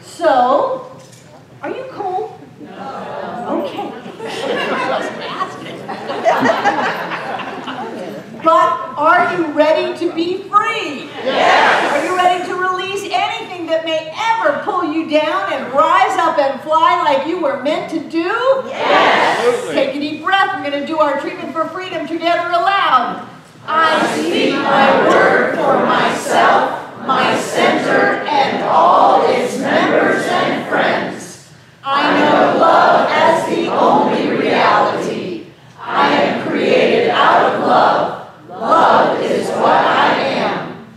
So, are you cold? No. Okay. But are you ready to be free? Yes. Are you ready to release anything that may ever pull you down and rise up and fly like you were meant to do? Yes. Take a deep breath. We're going to do our treatment for freedom together aloud. I speak my word for myself, my center, and all its members and friends. I know love as the only reality. I am created out of love. Love is what I am.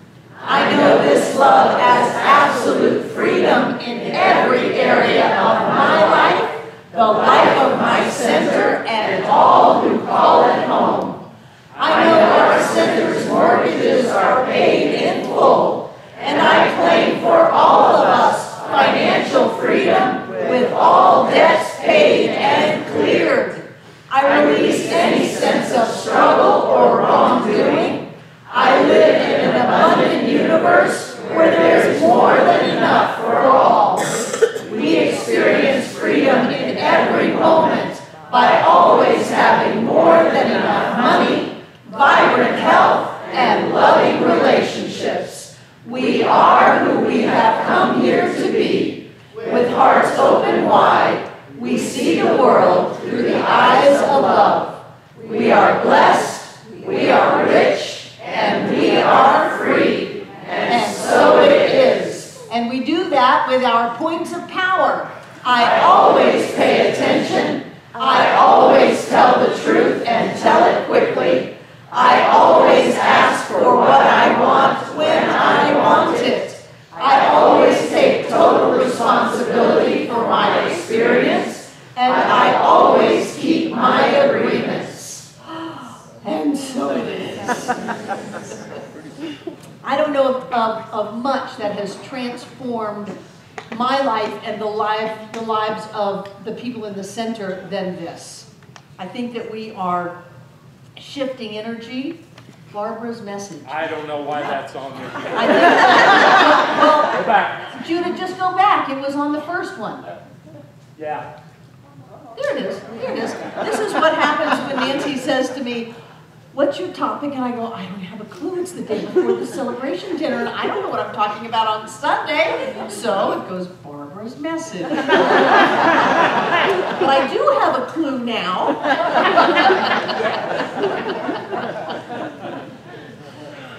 I know this love as absolute freedom in every area of my life, the life of my center, and all who call it home. I know our center's mortgages are paid in full, and I claim for all of us financial freedom with all debts paid and cleared. I release any sense of struggle or wrongdoing. I live in an abundant universe where there's more than enough for all. We experience freedom in every moment by always having more than enough money, vibrant health, and loving relationships. We are who we have come here to be. With hearts open wide, we see the world through the eyes of love. We are blessed, we are rich, and we are free. And so it is. And we do that with our points of power. I always pay attention. I always tell the truth and tell it quickly. I always ask for what I want when I want it. I always take total responsibility for my experience, and I always keep my agreements. And so it is. I don't know of much that has transformed my life and the lives of the people in the center than this. I think that we are shifting energy. Barbara's message. I don't know why that's on there. Well, go back. Judah, just go back. It was on the first one. Yeah. There it is. There it is. This is what happens when Nancy says to me, "What's your topic?" And I go, "I don't have a clue. It's the day before the celebration dinner, and I don't know what I'm talking about on Sunday." So it goes, Barbara's message. But I do have a clue now.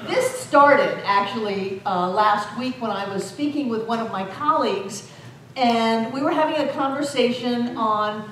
This started actually last week when I was speaking with one of my colleagues, and we were having a conversation on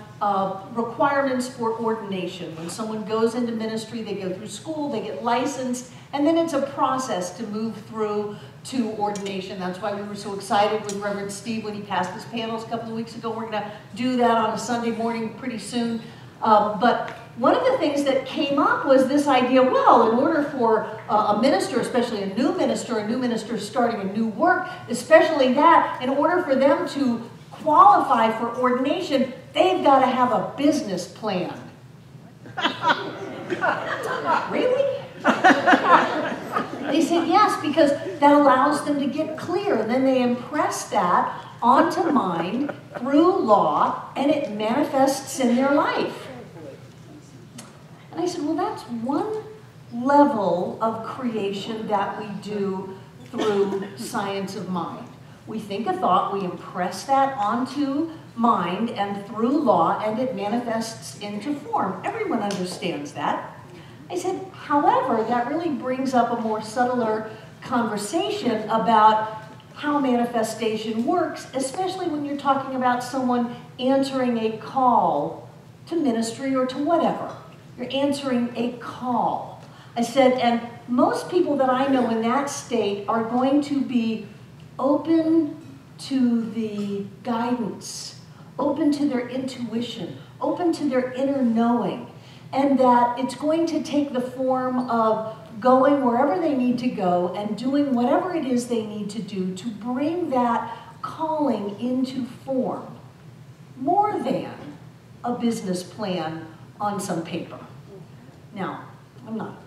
requirements for ordination. When someone goes into ministry, they go through school, they get licensed, and then it's a process to move through to ordination. That's why we were so excited with Reverend Steve when he passed his panels a couple of weeks ago. We're going to do that on a Sunday morning pretty soon. But one of the things that came up was this idea, well, in order for a minister, especially a new minister starting a new work, especially that, in order for them to qualify for ordination, they've got to have a business plan. Really? They said yes, because that allows them to get clear, and then they impress that onto mind through law, and it manifests in their life. And I said, well, that's one level of creation that we do through science of mind. We think a thought, we impress that onto mind and through law, and it manifests into form. Everyone understands that. I said, however, that really brings up a more subtler conversation about how manifestation works, especially when you're talking about someone answering a call to ministry or to whatever. You're answering a call. I said, and most people that I know in that state are going to be open to the guidance, open to their intuition, open to their inner knowing, and that it's going to take the form of going wherever they need to go and doing whatever it is they need to do to bring that calling into form, more than a business plan on some paper. Now, I'm not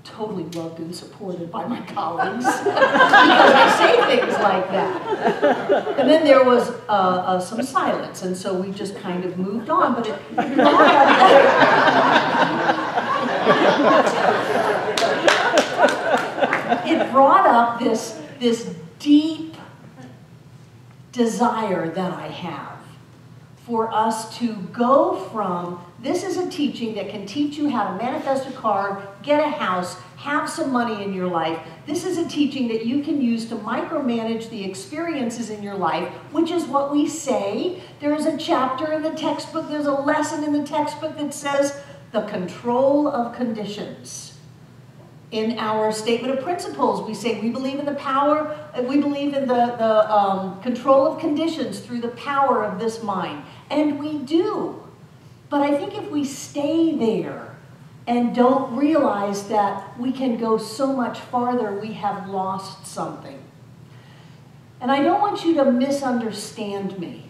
totally loved and supported by my colleagues because I say things like that. And then there was some silence, and so we just kind of moved on. But it brought up this deep desire that I have for us to go from, this is a teaching that can teach you how to manifest a car, get a house, have some money in your life. This is a teaching that you can use to micromanage the experiences in your life, which is what we say. There is a chapter in the textbook, there's a lesson in the textbook that says the control of conditions. In our statement of principles, we say we believe in the power, we believe in the control of conditions through the power of this mind. And we do. But I think if we stay there and don't realize that we can go so much farther, we have lost something. And I don't want you to misunderstand me,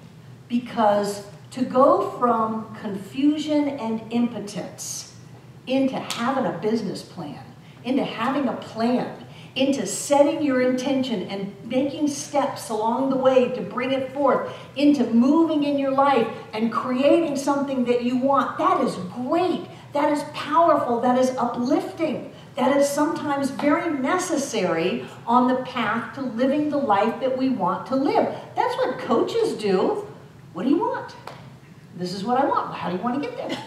because to go from confusion and impotence into having a business plan, into having a plan, into setting your intention and making steps along the way to bring it forth, into moving in your life and creating something that you want, that is great. That is powerful. That is uplifting. That is sometimes very necessary on the path to living the life that we want to live. That's what coaches do. What do you want? This is what I want. Well, how do you want to get there?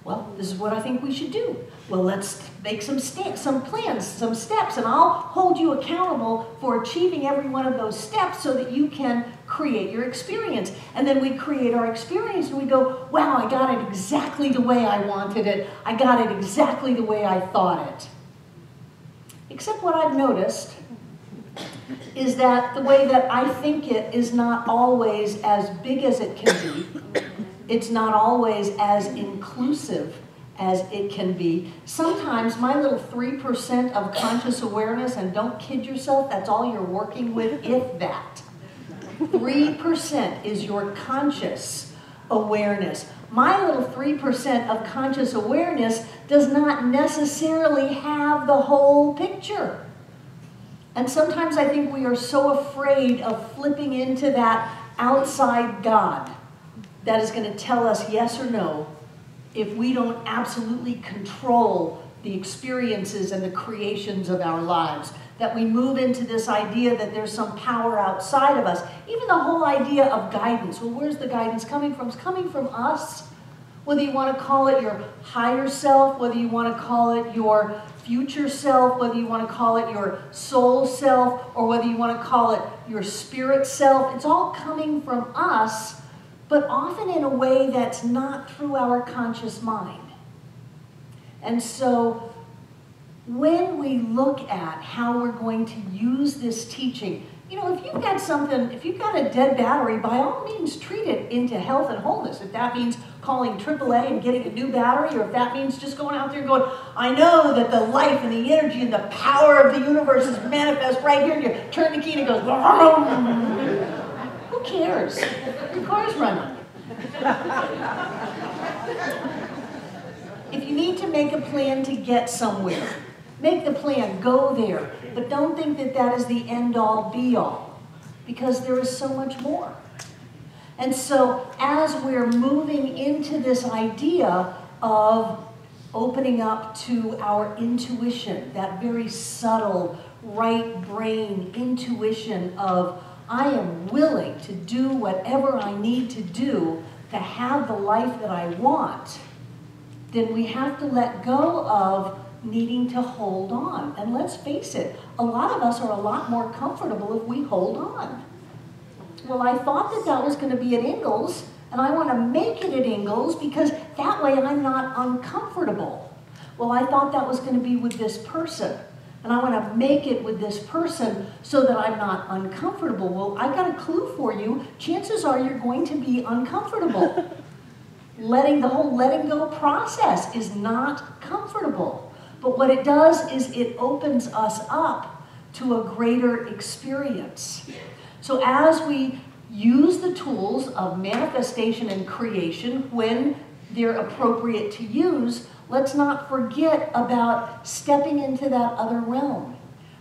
Well, this is what I think we should do. Well, let's make some plans, some steps, and I'll hold you accountable for achieving every one of those steps so that you can create your experience. And then we create our experience and we go, wow, I got it exactly the way I wanted it. I got it exactly the way I thought it. Except what I've noticed is that the way that I think it is not always as big as it can be. It's not always as inclusive as it can be. Sometimes my little 3% of conscious awareness, and don't kid yourself, that's all you're working with, if that. 3% is your conscious awareness. My little 3% of conscious awareness does not necessarily have the whole picture. And sometimes I think we are so afraid of flipping into that outside God that is going to tell us yes or no if we don't absolutely control the experiences and the creations of our lives. That we move into this idea that there's some power outside of us. Even the whole idea of guidance. Well, where's the guidance coming from? It's coming from us. Whether you want to call it your higher self, whether you want to call it your future self, whether you want to call it your soul self, or whether you want to call it your spirit self, it's all coming from us, but often in a way that's not through our conscious mind. And so when we look at how we're going to use this teaching, you know, if you've got something, if you've got a dead battery, by all means treat it into health and wholeness. If that means calling AAA and getting a new battery, or if that means just going out there and going, I know that the life and the energy and the power of the universe is manifest right here, and you turn the key and it goes, who cares? Your car's running. If you need to make a plan to get somewhere, make the plan, go there. But don't think that that is the end-all, be-all, because there is so much more. And so as we're moving into this idea of opening up to our intuition, that very subtle right brain intuition of I am willing to do whatever I need to do to have the life that I want, then we have to let go of needing to hold on. And let's face it, a lot of us are a lot more comfortable if we hold on. Well, I thought that that was going to be at Ingalls, and I want to make it at Ingalls because that way I'm not uncomfortable. Well, I thought that was going to be with this person, and I want to make it with this person so that I'm not uncomfortable. Well, I got a clue for you. Chances are you're going to be uncomfortable. The whole letting go process is not comfortable. But what it does is it opens us up to a greater experience. So as we use the tools of manifestation and creation when they're appropriate to use, let's not forget about stepping into that other realm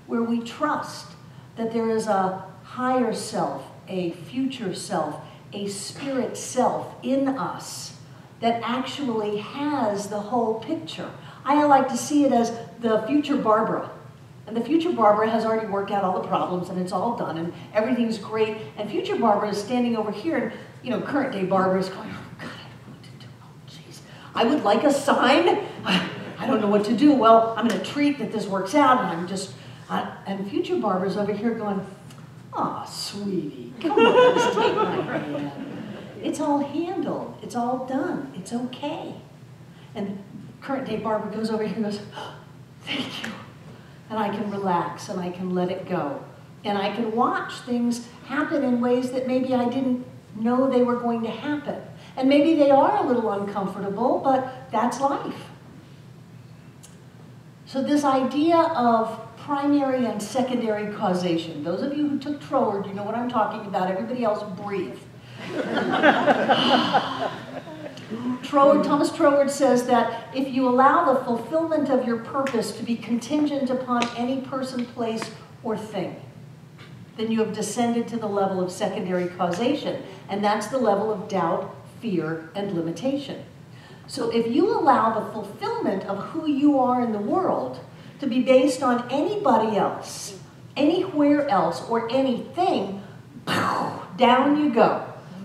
where we trust that there is a higher self, a future self, a spirit self in us that actually has the whole picture. I like to see it as the future Barbara. And the future Barbara has already worked out all the problems and it's all done and everything's great. And future Barbara is standing over here and, current day Barbara is going, oh God, I don't know what to do. Oh, jeez. I would like a sign. I don't know what to do. Well, I'm going to treat that this works out and I'm just, and future Barbara's over here going, oh, sweetie, come on, just take my hand. It's all handled. It's all done. It's okay. And current day Barbara goes over here and goes, oh, thank you. And I can relax and I can let it go. And I can watch things happen in ways that maybe I didn't know they were going to happen. And maybe they are a little uncomfortable, but that's life. So this idea of primary and secondary causation, those of you who took Troward, you know what I'm talking about. Everybody else breathe. Thomas Troward says that if you allow the fulfillment of your purpose to be contingent upon any person, place, or thing, then you have descended to the level of secondary causation, and that's the level of doubt, fear, and limitation. So if you allow the fulfillment of who you are in the world to be based on anybody else, anywhere else, or anything, down you go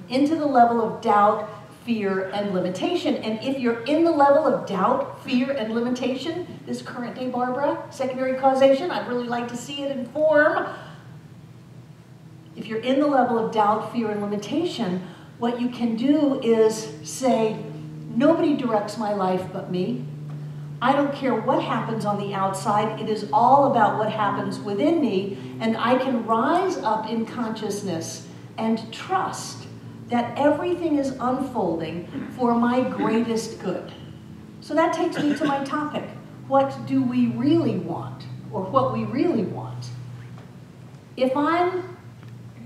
into the level of doubt, fear, and limitation. And if you're in the level of doubt, fear, and limitation, this current day Barbara, secondary causation, I'd really like to see it in form. If you're in the level of doubt, fear, and limitation, what you can do is say, nobody directs my life but me. I don't care what happens on the outside. It is all about what happens within me, and I can rise up in consciousness and trust that everything is unfolding for my greatest good. So that takes me to my topic. What do we really want, or what we really want? If I'm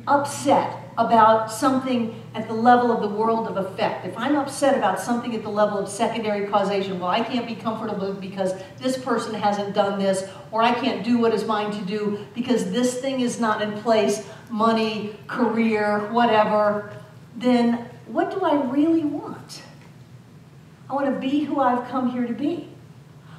upset about something at the level of the world of effect, if I'm upset about something at the level of secondary causation, well, I can't be comfortable because this person hasn't done this, or I can't do what is mine to do because this thing is not in place, money, career, whatever, then what do I really want? I want to be who I've come here to be.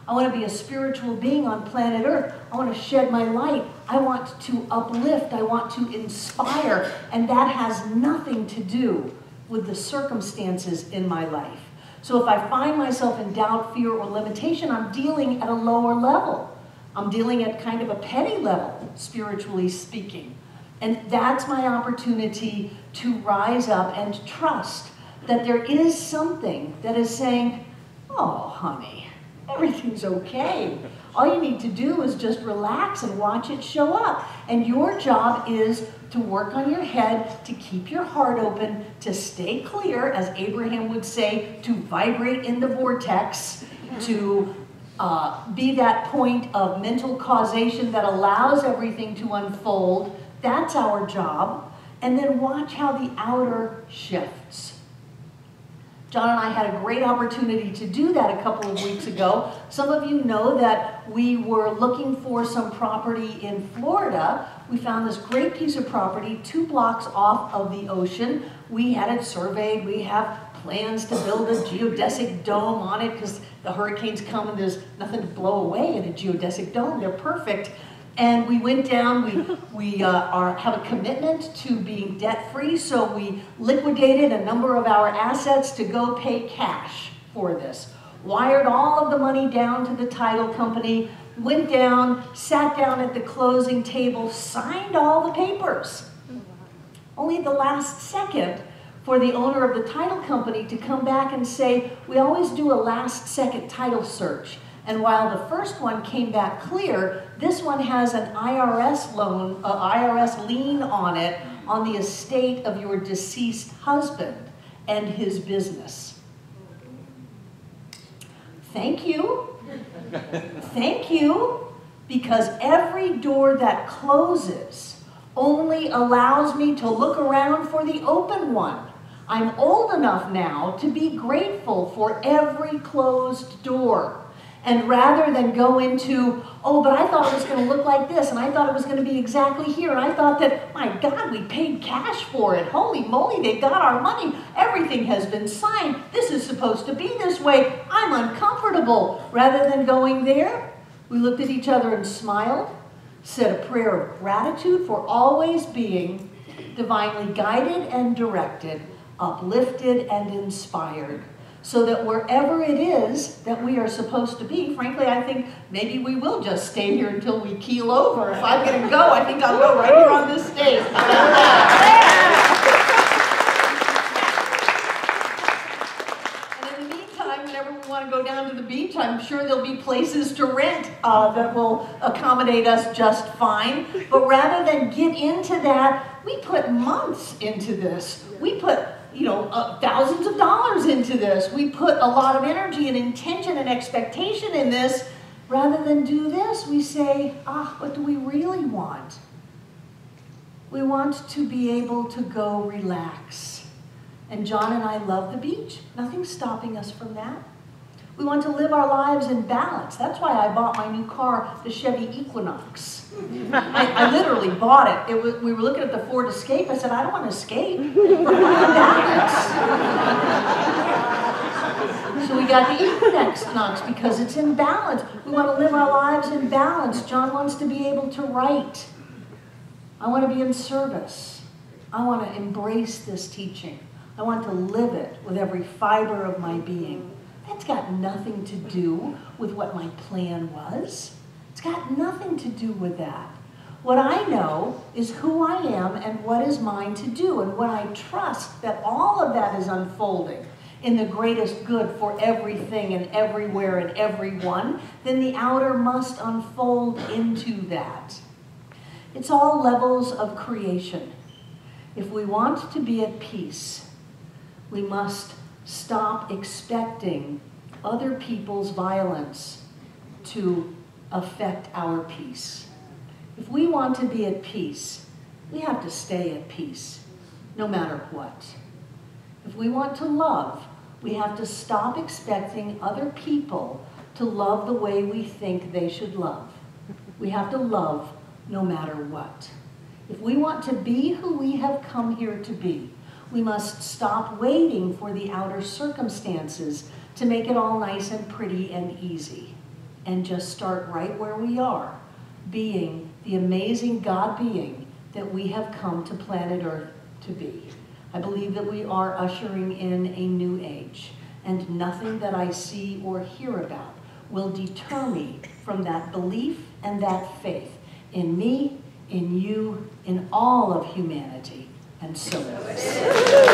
I want to be a spiritual being on planet Earth. I want to shed my light. I want to uplift. I want to inspire. And that has nothing to do with the circumstances in my life. So if I find myself in doubt, fear, or limitation, I'm dealing at a lower level. I'm dealing at kind of a petty level, spiritually speaking. And that's my opportunity to rise up and trust that there is something that is saying, oh, honey, everything's okay. All you need to do is just relax and watch it show up. And your job is to work on your head, to keep your heart open, to stay clear, as Abraham would say, to vibrate in the vortex, to be that point of mental causation that allows everything to unfold. That's our job. And then watch how the outer shifts. John and I had a great opportunity to do that a couple of weeks ago. Some of you know that we were looking for some property in Florida. We found this great piece of property 2 blocks off of the ocean. We had it surveyed. We have plans to build a geodesic dome on it because the hurricanes come and there's nothing to blow away in a geodesic dome. They're perfect. And we went down, we have a commitment to being debt-free, so we liquidated a number of our assets to go pay cash for this. Wired all of the money down to the title company, went down, sat down at the closing table, signed all the papers. Only at the last second for the owner of the title company to come back and say, we always do a last-second title search. And while the first one came back clear, this one has an IRS loan, IRS lien on it on the estate of your deceased husband and his business. Thank you. Thank you, because every door that closes only allows me to look around for the open one. I'm old enough now to be grateful for every closed door. And rather than go into, oh, but I thought it was going to look like this, and I thought it was going to be exactly here, and I thought that, my God, we paid cash for it. Holy moly, they got our money. Everything has been signed. This is supposed to be this way. I'm uncomfortable. Rather than going there, we looked at each other and smiled, said a prayer of gratitude for always being divinely guided and directed, uplifted and inspired. So that wherever it is that we are supposed to be, frankly, I think maybe we will just stay here until we keel over. If I'm going to go, I think I'll go right here on this stage. And in the meantime, whenever we want to go down to the beach, I'm sure there'll be places to rent that will accommodate us just fine. But rather than get into that, we put months into this. We put thousands of dollars into this. We put a lot of energy and intention and expectation in this. Rather than do this, we say, what do we really want? We want to be able to go relax. And John and I love the beach. Nothing's stopping us from that. We want to live our lives in balance. That's why I bought my new car, the Chevy Equinox. I literally bought it. We were looking at the Ford Escape. I said, I don't want to escape. I want balance. So we got the Equinox because it's in balance. We want to live our lives in balance. John wants to be able to write. I want to be in service. I want to embrace this teaching. I want to live it with every fiber of my being. That's got nothing to do with what my plan was. It's got nothing to do with that. What I know is who I am and what is mine to do. And when I trust that all of that is unfolding in the greatest good for everything and everywhere and everyone, then the outer must unfold into that. It's all levels of creation. If we want to be at peace, we must stop expecting other people's violence to affect our peace. If we want to be at peace, we have to stay at peace, no matter what. If we want to love, we have to stop expecting other people to love the way we think they should love. We have to love no matter what. If we want to be who we have come here to be, we must stop waiting for the outer circumstances to make it all nice and pretty and easy, and just start right where we are, being the amazing God being that we have come to planet Earth to be. I believe that we are ushering in a new age, and nothing that I see or hear about will deter me from that belief and that faith in me, in you, in all of humanity, and so it is.